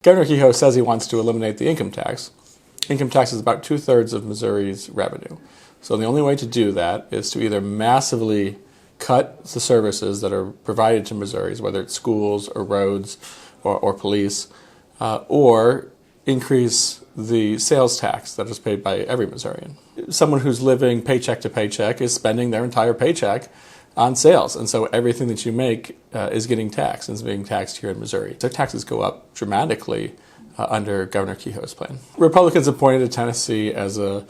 Governor Kehoe says he wants to eliminate the income tax. Income tax is about 2/3 of Missouri's revenue. So the only way to do that is to either massively cut the services that are provided to Missouris, whether it's schools or roads or police, or increase the sales tax that is paid by every Missourian. Someone who's living paycheck to paycheck is spending their entire paycheck on sales, and so everything that you make is getting taxed, and is being taxed here in Missouri. Their taxes go up dramatically under Governor Kehoe's plan. Republicans have pointed to Tennessee as a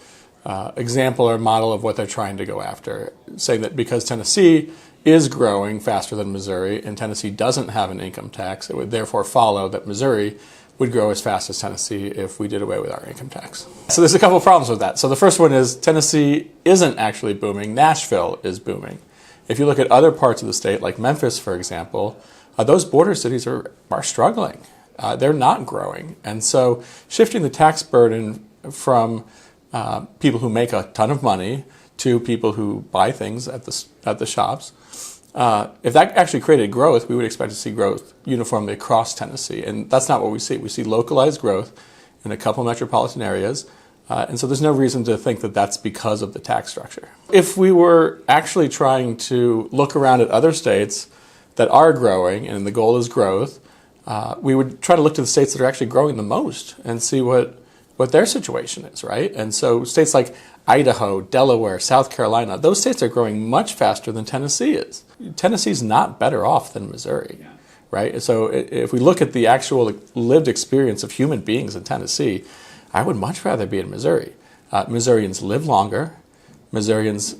example or model of what they're trying to go after, saying that because Tennessee is growing faster than Missouri and Tennessee doesn't have an income tax, it would therefore follow that Missouri would grow as fast as Tennessee if we did away with our income tax. So there's a couple of problems with that. So the first one is Tennessee isn't actually booming. Nashville is booming. If you look at other parts of the state, like Memphis, for example, those border cities are struggling. They're not growing. And so shifting the tax burden from people who make a ton of money to people who buy things at the shops, if that actually created growth, we would expect to see growth uniformly across Tennessee. And that's not what we see. We see localized growth in a couple metropolitan areas. And so there's no reason to think that that's because of the tax structure. If we were actually trying to look around at other states that are growing, and the goal is growth, we would try to look to the states that are actually growing the most and see what their situation is, right? And so states like Idaho, Delaware, South Carolina, those states are growing much faster than Tennessee is. Tennessee's not better off than Missouri, right? So if we look at the actual lived experience of human beings in Tennessee, I would much rather be in Missouri. Missourians live longer. Missourians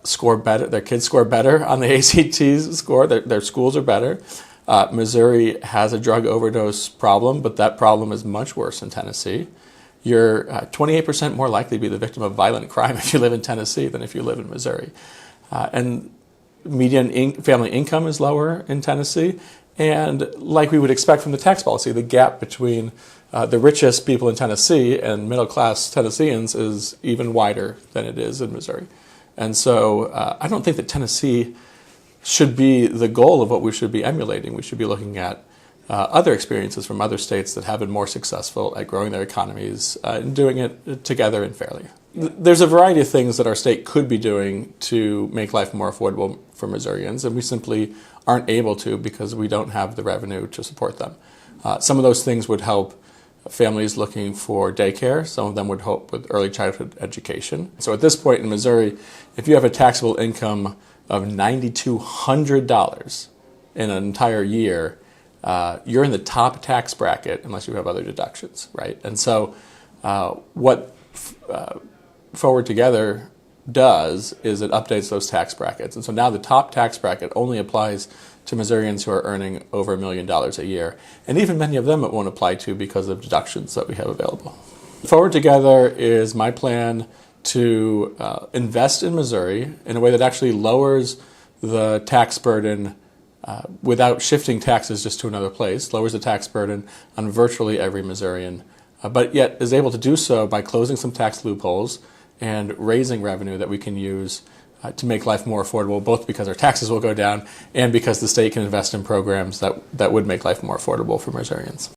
score better. Their kids score better on the ACT score. Their schools are better. Missouri has a drug overdose problem, but that problem is much worse in Tennessee. You're 28% more likely to be the victim of violent crime if you live in Tennessee than if you live in Missouri. And median family income is lower in Tennessee. And like we would expect from the tax policy, the gap between the richest people in Tennessee and middle-class Tennesseans is even wider than it is in Missouri. And so I don't think that Tennessee should be the goal of what we should be emulating. We should be looking at other experiences from other states that have been more successful at growing their economies and doing it together and fairly. There's a variety of things that our state could be doing to make life more affordable for Missourians, and we simply aren't able to because we don't have the revenue to support them. Some of those things would help families looking for daycare. Some of them would help with early childhood education. So at this point in Missouri, if you have a taxable income of $9,200 in an entire year, you're in the top tax bracket unless you have other deductions, right? And so what Forward Together does is it updates those tax brackets. And so now the top tax bracket only applies to Missourians who are earning over $1 million a year. And even many of them it won't apply to because of deductions that we have available. Forward Together is my plan to invest in Missouri in a way that actually lowers the tax burden without shifting taxes just to another place, lowers the tax burden on virtually every Missourian, but yet is able to do so by closing some tax loopholes and raising revenue that we can use to make life more affordable, both because our taxes will go down and because the state can invest in programs that would make life more affordable for Missourians.